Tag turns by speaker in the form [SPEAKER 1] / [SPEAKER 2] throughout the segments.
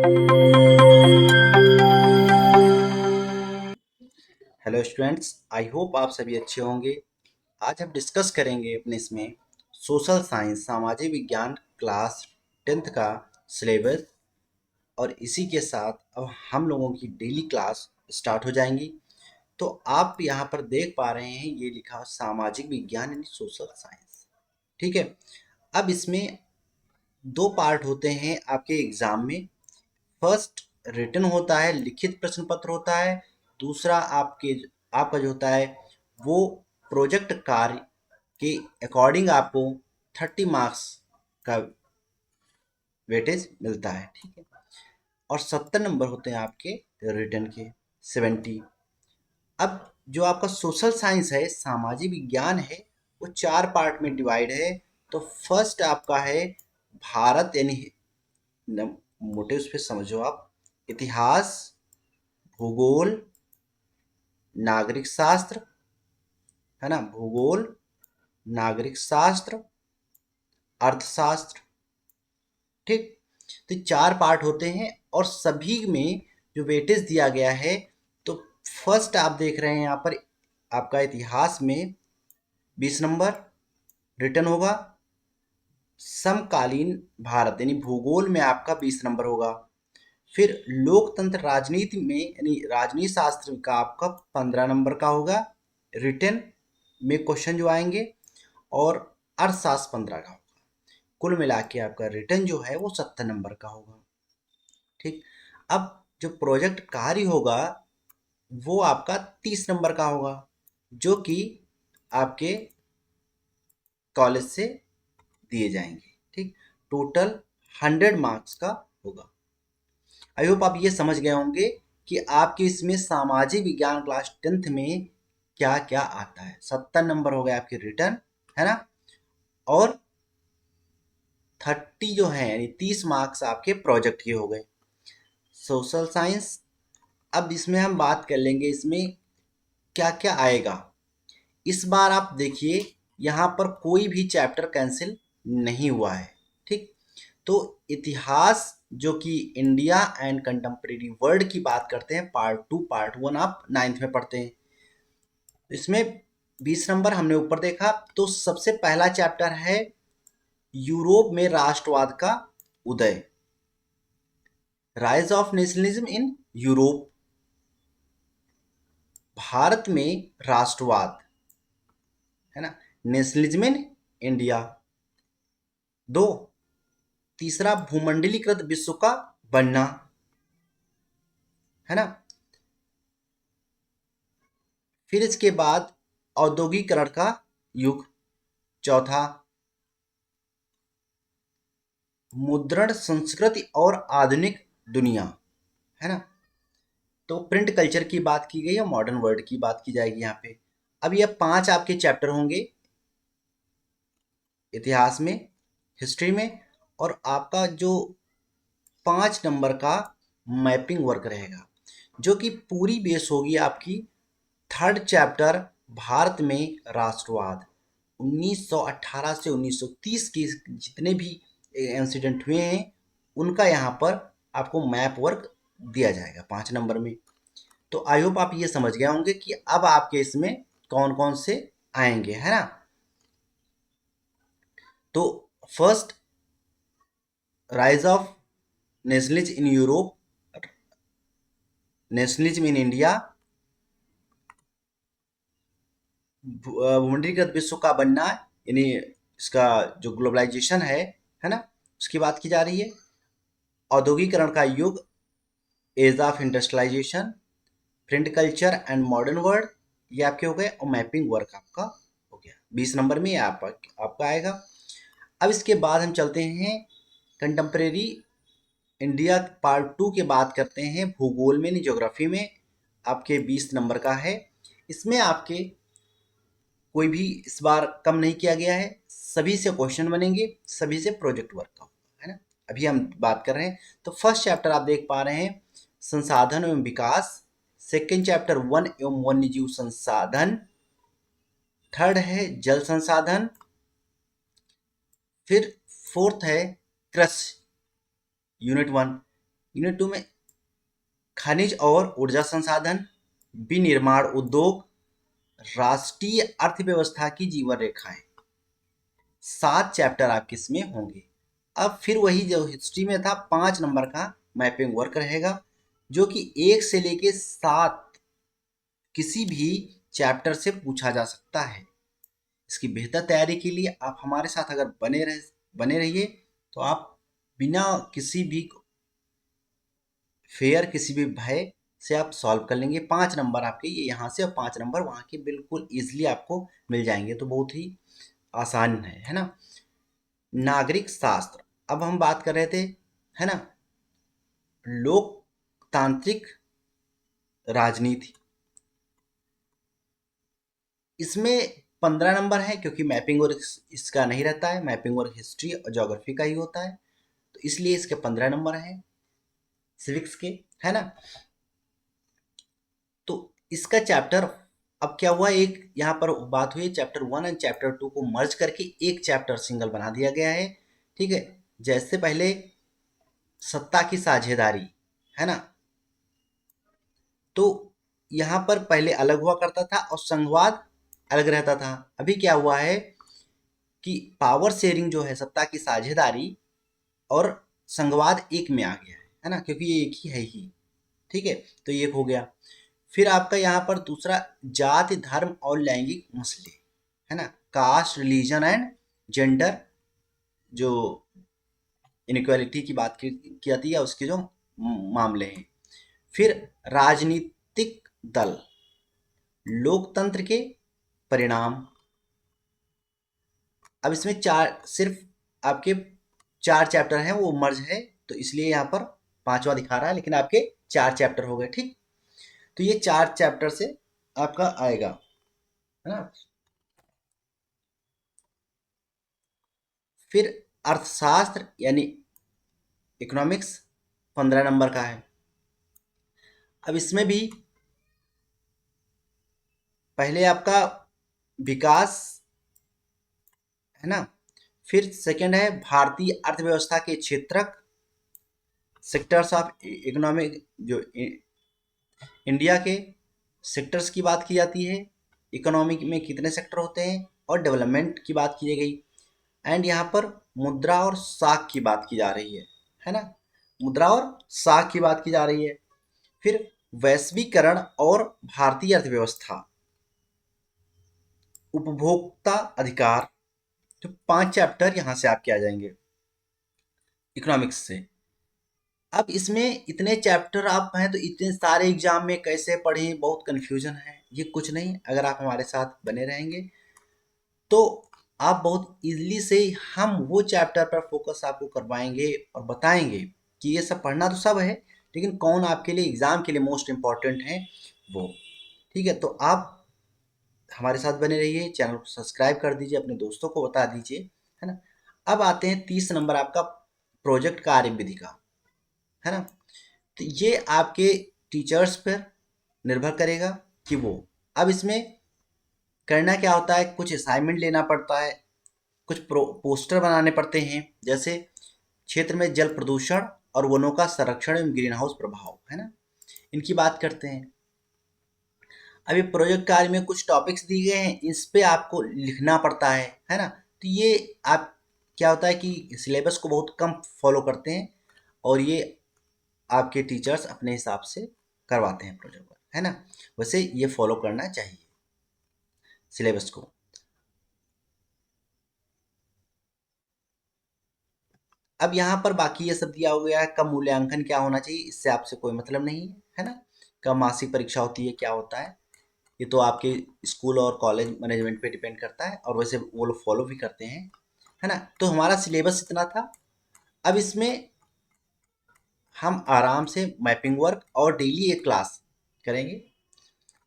[SPEAKER 1] Hello students, I hope आप सभी अच्छे होंगे। आज हम डिस्कस करेंगे अपने इसमें सोशल साइंस सामाजिक विज्ञान क्लास 10th का सिलेबस। और इसी के साथ अब हम लोगों की डेली क्लास स्टार्ट हो जाएंगी। तो आप यहाँ पर देख पा रहे हैं ये लिखा सामाजिक विज्ञान यानी सोशल साइंस। ठीक है। अब इसमें दो पार्ट होते हैं आपके एग्जाम में। फर्स्ट रिटन होता है, लिखित प्रश्न पत्र होता है। दूसरा आपका जो होता है वो प्रोजेक्ट कार्य के अकॉर्डिंग आपको 30 मार्क्स का वेटेज मिलता है। ठीक है। और 70 नंबर होते हैं आपके रिटन के, 70। अब जो आपका सोशल साइंस है, सामाजिक विज्ञान है, वो 4 पार्ट में डिवाइड है। तो फर्स्ट आपका है भारत यानी मोटे उस पे समझो आप, इतिहास, भूगोल, नागरिक शास्त्र, है ना, भूगोल, नागरिक शास्त्र, अर्थशास्त्र। ठीक। तो 4 पार्ट होते हैं और सभी में जो वेटेज दिया गया है। तो फर्स्ट आप देख रहे हैं यहाँ पर आपका इतिहास में 20 नंबर रिटर्न होगा। समकालीन भारत यानी भूगोल में आपका 20 नंबर होगा। फिर लोकतंत्र राजनीति में यानी राजनीति शास्त्र का आपका 15 नंबर का होगा रिटर्न में क्वेश्चन जो आएंगे। और अर्थशास्त्र 15 का होगा। कुल मिला के आपका रिटर्न जो है वो 70 नंबर का होगा। ठीक। अब जो प्रोजेक्ट कार्य होगा वो आपका 30 नंबर का होगा, जो कि आपके कॉलेज से दिए जाएंगे। ठीक। टोटल 100 मार्क्स का होगा। आई होप आप ये समझ गए होंगे कि आपके इसमें सामाजिक विज्ञान क्लास 10th में क्या क्या आता है। 70 नंबर हो गए आपके रिटर्न, है ना। और 30 जो है यानी 30 मार्क्स आपके प्रोजेक्ट के हो गए। Social science. अब इसमें हम बात कर लेंगे इसमें क्या क्या आएगा। इस बार आप देखिए यहाँ पर कोई भी चैप्टर कैंसिल नहीं हुआ है। ठीक। तो इतिहास जो कि इंडिया एंड कंटेम्प्रेरी वर्ल्ड की बात करते हैं, पार्ट 2 पार्ट 1 आप 9th में पढ़ते हैं। इसमें 20 नंबर हमने ऊपर देखा। तो सबसे पहला चैप्टर है यूरोप में राष्ट्रवाद का उदय, rise of nationalism in Europe. Bharat में राष्ट्रवाद, है ना, नेशनलिज्म इन इंडिया। दो, तीसरा भूमंडलीकृत विश्व का बनना, है ना। फिर इसके बाद औद्योगिकरण का युग। चौथा, मुद्रण संस्कृति और आधुनिक दुनिया, है ना। तो प्रिंट कल्चर की बात की गई है, मॉडर्न वर्ल्ड की बात की जाएगी यहाँ पे। अब ये 5 आपके चैप्टर होंगे इतिहास में, हिस्ट्री में। और आपका जो 5 नंबर का मैपिंग वर्क रहेगा, जो कि पूरी बेस होगी आपकी थर्ड चैप्टर भारत में राष्ट्रवाद। 1918 से 1930 के जितने भी इंसिडेंट हुए हैं उनका यहाँ पर आपको मैप वर्क दिया जाएगा 5 नंबर में। तो आई होप आप ये समझ गए होंगे कि अब आपके इसमें कौन कौन से आएंगे, है ना। तो first, rise of nationalism in Europe, nationalism in India, भूमंडलीकृत विश्व का बनना यानी इसका जो ग्लोबलाइजेशन है ना, उसकी बात की जा रही है। औद्योगिकरण का युग, age of industrialisation, print culture and modern world, ये आपके हो गए। और मैपिंग वर्क आपका हो गया 20 नंबर में, ये आपका आएगा। अब इसके बाद हम चलते हैं कंटेम्प्रेरी इंडिया पार्ट 2 की बात करते हैं। भूगोल में, ज्योग्राफी में आपके 20 नंबर का है। इसमें आपके कोई भी इस बार कम नहीं किया गया है, सभी से क्वेश्चन बनेंगे, सभी से प्रोजेक्ट वर्क का होगा, है ना। अभी हम बात कर रहे हैं। तो फर्स्ट चैप्टर आप देख पा रहे हैं संसाधन एवं विकास। सेकेंड चैप्टर वन एवं वन्य जीव संसाधन। थर्ड है जल संसाधन। फिर फोर्थ है कृषि यूनिट 1। यूनिट 2 में खनिज और ऊर्जा संसाधन, विनिर्माण उद्योग, राष्ट्रीय अर्थव्यवस्था की जीवन रेखाएं। 7 चैप्टर आपके इसमें होंगे। अब फिर वही जो हिस्ट्री में था 5 नंबर का मैपिंग वर्क रहेगा, जो कि 1 से लेके 7 किसी भी चैप्टर से पूछा जा सकता है। इसकी बेहतर तैयारी के लिए आप हमारे साथ अगर बने रहिए तो आप बिना किसी भी फेयर, किसी भी भय से आप सॉल्व कर लेंगे। 5 नंबर आपके ये यहाँ से और 5 नंबर वहाँ के बिल्कुल ईजिली आपको मिल जाएंगे, तो बहुत ही आसान है ना। नागरिक शास्त्र, अब हम बात कर रहे थे, है ना, लोकतांत्रिक राजनीति। इसमें 15 नंबर है, क्योंकि मैपिंग और इसका नहीं रहता है, मैपिंग और हिस्ट्री और ज्योग्राफी का ही होता है, तो इसलिए इसके 15 नंबर है सिविक्स के, है ना। तो इसका चैप्टर, अब क्या हुआ, एक यहाँ पर बात हुई, चैप्टर 1 एंड चैप्टर 2 को मर्ज करके एक चैप्टर सिंगल बना दिया गया है, ठीक है। जैसे पहले सत्ता की साझेदारी, है ना, तो यहाँ पर पहले अलग हुआ करता था और संघवाद अलग रहता था। अभी क्या हुआ है कि पावर शेयरिंग जो है, सत्ता की साझेदारी और संघवाद एक में आ गया है ना, क्योंकि ये एक ही है ही, ठीक है। तो ये एक हो गया। फिर आपका यहाँ पर दूसरा, जाति धर्म और लैंगिक मसले, है ना, कास्ट रिलीजन एंड जेंडर, जो इनइक्वालिटी की बात की जाती है उसके जो मामले हैं। फिर राजनीतिक दल, लोकतंत्र के परिणाम। अब इसमें चार, सिर्फ आपके 4 चैप्टर हैं, वो मर्ज है, तो इसलिए यहाँ पर 5वां दिखा रहा है, लेकिन आपके 4 चैप्टर हो गए, ठीक। तो ये 4 चैप्टर से आपका आएगा, है ना। फिर अर्थशास्त्र यानी इकोनॉमिक्स 15 नंबर का है। अब इसमें भी पहले आपका विकास, है ना, फिर सेकंड है भारतीय अर्थव्यवस्था के क्षेत्रक, सेक्टर्स ऑफ इकोनॉमिक, जो इंडिया के सेक्टर्स की बात की जाती है, इकोनॉमिक में कितने सेक्टर होते हैं, और डेवलपमेंट की बात की गई। एंड यहाँ पर मुद्रा और साख की बात की जा रही है ना, मुद्रा और साख की बात की जा रही है। फिर वैश्वीकरण और भारतीय अर्थव्यवस्था, उपभोक्ता अधिकार, तो 5 चैप्टर यहाँ से आपके आ जाएंगे इकोनॉमिक्स से। अब इसमें इतने चैप्टर आप हैं, तो इतने सारे एग्जाम में कैसे पढ़ें, बहुत कन्फ्यूजन है। ये कुछ नहीं, अगर आप हमारे साथ बने रहेंगे तो आप बहुत इजीली से हम वो चैप्टर पर फोकस आपको करवाएंगे और बताएंगे कि ये सब पढ़ना तो सब है, लेकिन कौन आपके लिए एग्जाम के लिए मोस्ट इम्पॉर्टेंट है वो, ठीक है। तो आप हमारे साथ बने रहिए, चैनल को सब्सक्राइब कर दीजिए, अपने दोस्तों को बता दीजिए, है ना। अब आते हैं 30 नंबर आपका प्रोजेक्ट कार्य विधि का, है ना। तो ये आपके टीचर्स पर निर्भर करेगा कि वो, अब इसमें करना क्या होता है, कुछ असाइनमेंट लेना पड़ता है, कुछ पोस्टर बनाने पड़ते हैं, जैसे क्षेत्र में जल प्रदूषण और वनों का संरक्षण एवं ग्रीन हाउस प्रभाव, है ना, इनकी बात करते हैं। अभी प्रोजेक्ट कार्य में कुछ टॉपिक्स दिए गए हैं, इस पे आपको लिखना पड़ता है ना। तो ये आप, क्या होता है कि सिलेबस को बहुत कम फॉलो करते हैं, और ये आपके टीचर्स अपने हिसाब से करवाते हैं प्रोजेक्ट वर्क, है ना। वैसे ये फॉलो करना चाहिए सिलेबस को। अब यहाँ पर बाकी ये सब दिया हो गया है, कब मूल्यांकन क्या होना चाहिए, इससे आपसे कोई मतलब नहीं है ना। कब मासिक परीक्षा होती है, क्या होता है, ये तो आपके स्कूल और कॉलेज मैनेजमेंट पे डिपेंड करता है, और वैसे वो लोग फॉलो भी करते हैं, है ना। तो हमारा सिलेबस इतना था। अब इसमें हम आराम से मैपिंग वर्क और डेली एक क्लास करेंगे,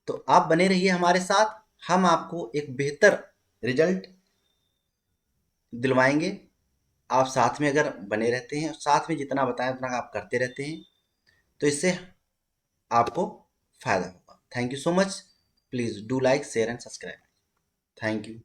[SPEAKER 1] तो आप बने रहिए हमारे साथ। हम आपको एक बेहतर रिजल्ट दिलवाएंगे। आप साथ में अगर बने रहते हैं, साथ में जितना बताएं उतना आप करते रहते हैं, तो इससे आपको फायदा होगा। Thank you so much. Please do like share and subscribe. Thank you.